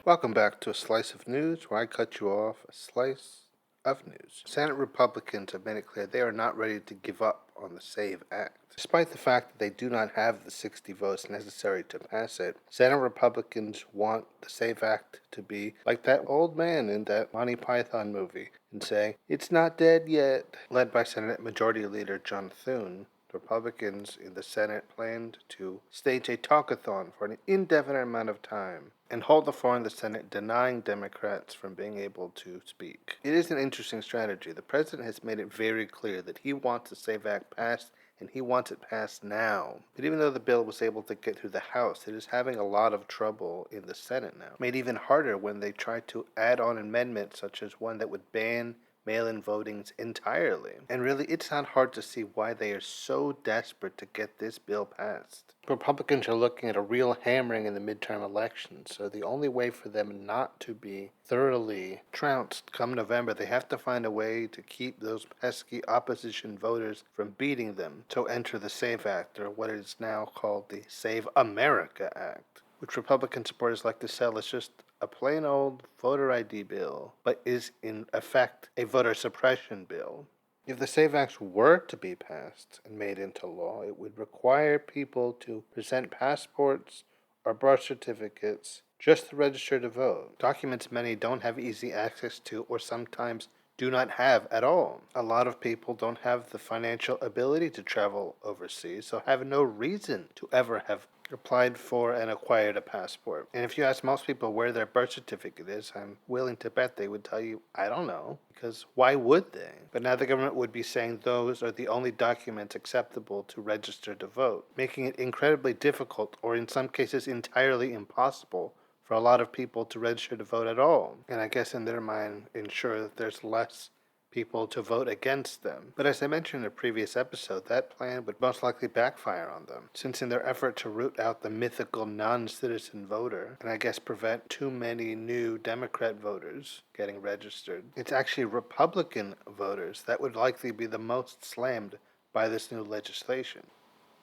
Welcome back to a slice of news where I cut you off a slice of news. Senate Republicans have made it clear they are not ready to give up on the SAVE Act. Despite the fact that they do not have the 60 votes necessary to pass it, Senate Republicans want the SAVE Act to be like that old man in that Monty Python movie and say, "It's not dead yet." Led by Senate Majority Leader John Thune, Republicans in the Senate planned to stage a talkathon for an indefinite amount of time and hold the floor in the Senate, denying Democrats from being able to speak. It is an interesting strategy. The president has made it very clear that he wants the SAVE Act passed, and he wants it passed now. But even though the bill was able to get through the House, it is having a lot of trouble in the Senate now. Made even harder when they tried to add on amendments such as one that would ban mail-in votings entirely. And really, it's not hard to see why they are so desperate to get this bill passed. Republicans are looking at a real hammering in the midterm elections, so the only way for them not to be thoroughly trounced come November, they have to find a way to keep those pesky opposition voters from beating them. So enter the SAVE Act, or what is now called the Save America Act, which Republican supporters like to sell as just a plain old voter ID bill, but is in effect a voter suppression bill. If the SAVE Act were to be passed and made into law, it would require people to present passports or birth certificates just to register to vote, documents many don't have easy access to or sometimes do not have at all. A lot of people don't have the financial ability to travel overseas, so have no reason to ever have applied for and acquired a passport. And if you ask most people where their birth certificate is, I'm willing to bet they would tell you, "I don't know," because why would they? But now the government would be saying those are the only documents acceptable to register to vote, making it incredibly difficult, or in some cases entirely impossible, for a lot of people to register to vote at all. And I guess in their mind, ensure that there's less people to vote against them. But as I mentioned in a previous episode, that plan would most likely backfire on them, since in their effort to root out the mythical non-citizen voter, and I guess prevent too many new Democrat voters getting registered, it's actually Republican voters that would likely be the most slammed by this new legislation.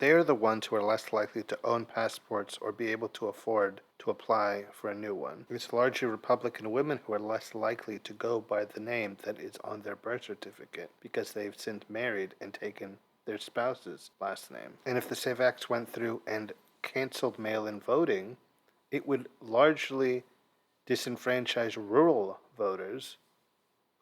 They are the ones who are less likely to own passports or be able to afford to apply for a new one. It's largely Republican women who are less likely to go by the name that is on their birth certificate because they've since married and taken their spouse's last name. And if the SAVE Act went through and canceled mail-in voting, it would largely disenfranchise rural voters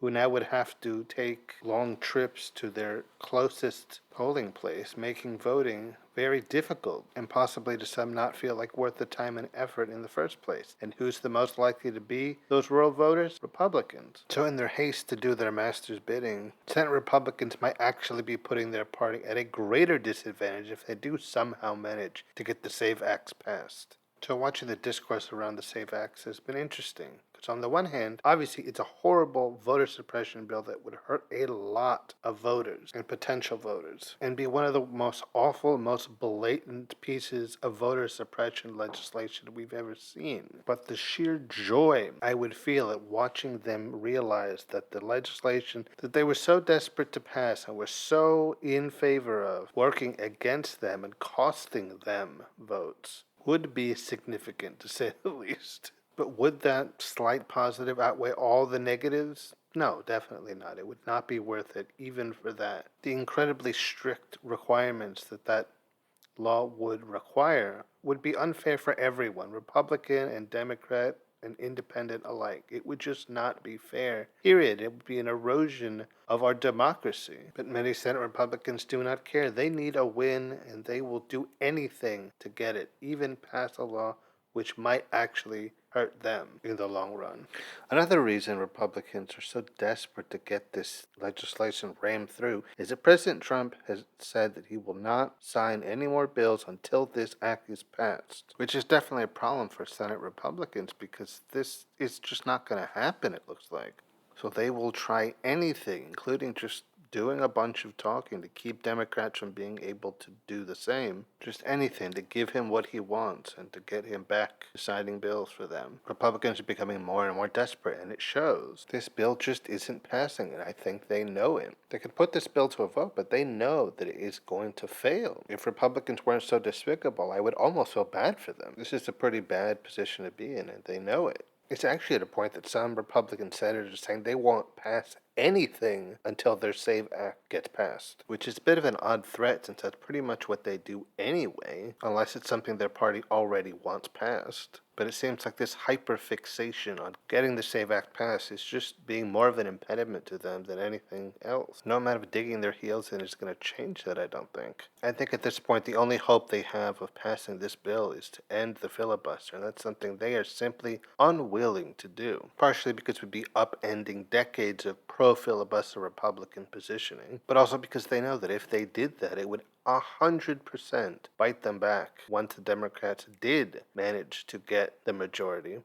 who now would have to take long trips to their closest polling place, making voting very difficult and possibly to some not feel like worth the time and effort in the first place. And who's the most likely to be those rural voters? Republicans. So in their haste to do their master's bidding, Senate Republicans might actually be putting their party at a greater disadvantage if they do somehow manage to get the SAVE Acts passed. So watching the discourse around the SAVE Acts has been interesting. Because on the one hand, obviously it's a horrible voter suppression bill that would hurt a lot of voters and potential voters, and be one of the most awful, most blatant pieces of voter suppression legislation we've ever seen. But the sheer joy I would feel at watching them realize that the legislation that they were so desperate to pass and were so in favor of, working against them and costing them votes, would be significant, to say the least. But would that slight positive outweigh all the negatives? No, definitely not. It would not be worth it, even for that. The incredibly strict requirements that law would require would be unfair for everyone, Republican and Democrat and independent alike. It would just not be fair, period. It would be an erosion of our democracy. But many Senate Republicans do not care. They need a win, and they will do anything to get it, even pass a law which might actually hurt them in the long run. Another reason Republicans are so desperate to get this legislation rammed through is that President Trump has said that he will not sign any more bills until this act is passed, which is definitely a problem for Senate Republicans because this is just not going to happen, it looks like. So they will try anything, including just doing a bunch of talking to keep Democrats from being able to do the same. Just anything to give him what he wants and to get him back to signing bills for them. Republicans are becoming more and more desperate, and it shows. This bill just isn't passing, and I think they know it. They could put this bill to a vote, but they know that it is going to fail. If Republicans weren't so despicable, I would almost feel bad for them. This is a pretty bad position to be in, and they know it. It's actually at a point that some Republican senators are saying they won't pass anything until their SAVE Act gets passed, which is a bit of an odd threat since that's pretty much what they do anyway, unless it's something their party already wants passed. But it seems like this hyper-fixation on getting the SAVE Act passed is just being more of an impediment to them than anything else. No amount of digging their heels in is going to change that, I don't think. I think at this point the only hope they have of passing this bill is to end the filibuster, and that's something they are simply unwilling to do. Partially because we'd be upending decades of pro-filibuster Republican positioning, but also because they know that if they did that, it would 100% bite them back once the Democrats did manage to get the majority,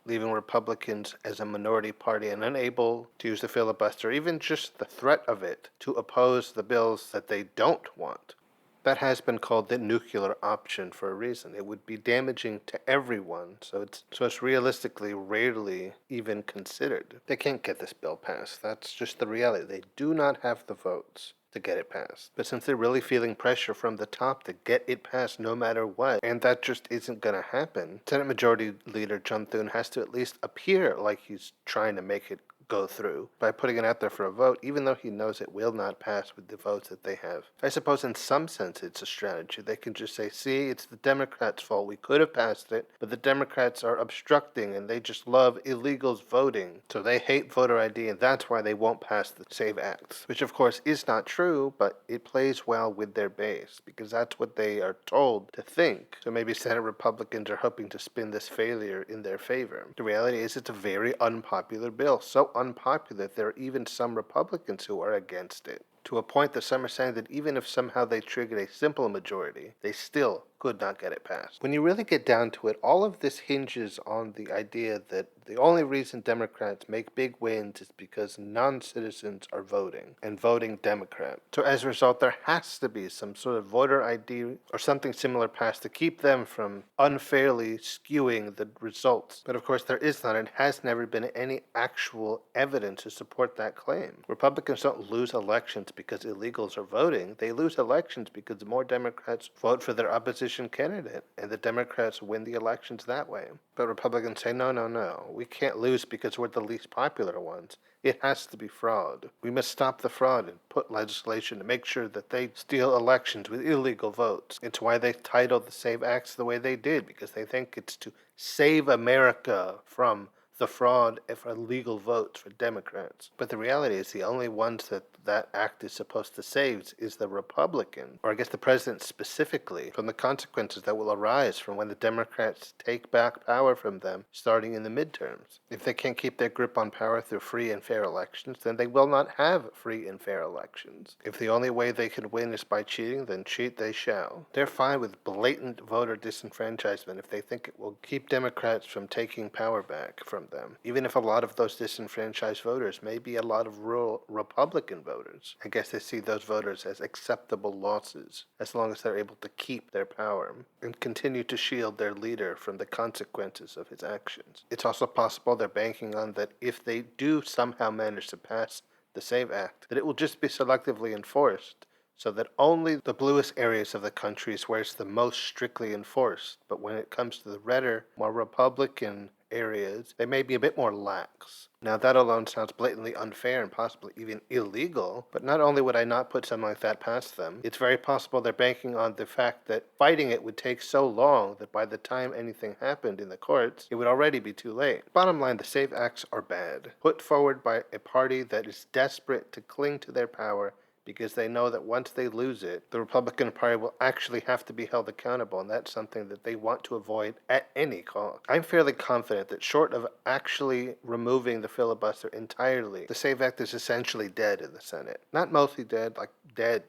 leaving Republicans as a minority party and unable to use the filibuster, even just the threat of it, to oppose the bills that they don't want. That has been called the nuclear option for a reason. It would be damaging to everyone, so it's realistically rarely even considered. They can't get this bill passed. That's just the reality. They do not have the votes to get it passed. But since they're really feeling pressure from the top to get it passed no matter what, and that just isn't going to happen, Senate Majority Leader John Thune has to at least appear like he's trying to make it go through by putting it out there for a vote, even though he knows it will not pass with the votes that they have. I suppose in some sense it's a strategy. They can just say, see, it's the Democrats' fault. We could have passed it, but the Democrats are obstructing and they just love illegals voting. So they hate voter ID and that's why they won't pass the SAVE Act, which of course is not true, but it plays well with their base because that's what they are told to think. So maybe Senate Republicans are hoping to spin this failure in their favor. The reality is it's a very unpopular bill. So unpopular, there are even some Republicans who are against it, to a point that some are saying that even if somehow they triggered a simple majority, they still could not get it passed. When you really get down to it, all of this hinges on the idea that the only reason Democrats make big wins is because non-citizens are voting, and voting Democrat. So as a result, there has to be some sort of voter ID or something similar passed to keep them from unfairly skewing the results. But of course, there is not and has never been any actual evidence to support that claim. Republicans don't lose elections because illegals are voting. They lose elections because more Democrats vote for their opposition candidate, and the Democrats win the elections that way. But Republicans say, no, we can't lose because we're the least popular ones. It has to be fraud. We must stop the fraud and put legislation to make sure that they steal elections with illegal votes. It's why they titled the SAVE Acts the way they did, because they think it's to save America from the fraud of illegal votes for Democrats. But the reality is the only ones that act is supposed to save is the Republican, or I guess the president specifically, from the consequences that will arise from when the Democrats take back power from them starting in the midterms. If they can't keep their grip on power through free and fair elections, then they will not have free and fair elections. If the only way they can win is by cheating, then cheat they shall. They're fine with blatant voter disenfranchisement if they think it will keep Democrats from taking power back from them, even if a lot of those disenfranchised voters may be a lot of rural Republican voters. I guess they see those voters as acceptable losses as long as they're able to keep their power and continue to shield their leader from the consequences of his actions. It's also possible they're banking on that if they do somehow manage to pass the SAVE Act, that it will just be selectively enforced, so that only the bluest areas of the country is where it's the most strictly enforced. But when it comes to the redder, more Republican areas, they may be a bit more lax. Now that alone sounds blatantly unfair and possibly even illegal, but not only would I not put something like that past them, it's very possible they're banking on the fact that fighting it would take so long that by the time anything happened in the courts, it would already be too late. Bottom line, the SAVE Acts are bad, put forward by a party that is desperate to cling to their power because they know that once they lose it, the Republican Party will actually have to be held accountable, and that's something that they want to avoid at any cost. I'm fairly confident that short of actually removing the filibuster entirely, the SAVE Act is essentially dead in the Senate. Not mostly dead, like dead.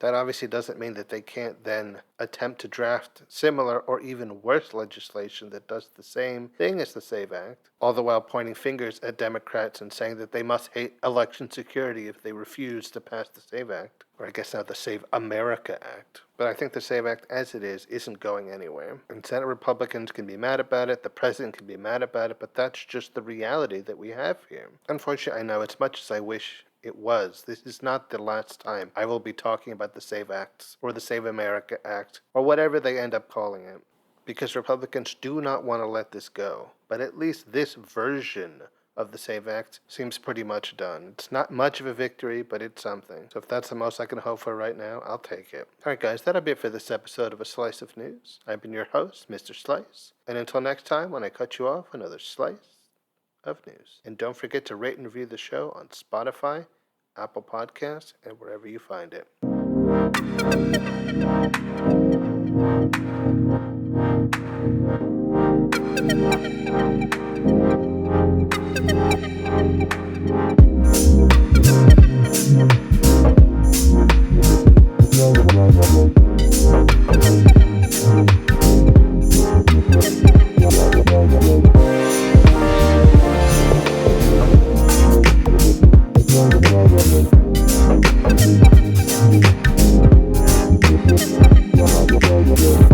That obviously doesn't mean that they can't then attempt to draft similar or even worse legislation that does the same thing as the SAVE Act, all the while pointing fingers at Democrats and saying that they must hate election security if they refuse to pass the SAVE Act, or I guess now the Save America Act. But I think the SAVE Act as it is isn't going anywhere. And Senate Republicans can be mad about it, the president can be mad about it, but that's just the reality that we have here. Unfortunately, I know as much as I wish it was, this is not the last time I will be talking about the SAVE Acts or the Save America Act or whatever they end up calling it, because Republicans do not want to let this go. But at least this version of the SAVE Act seems pretty much done. It's not much of a victory, but it's something. So if that's the most I can hope for right now, I'll take it. Alright guys, that'll be it for this episode of A Slice of News. I've been your host, Mr. Slice. And until next time, when I cut you off, another slice of news. And don't forget to rate and review the show on Spotify, Apple Podcasts, and wherever you find it. Yeah.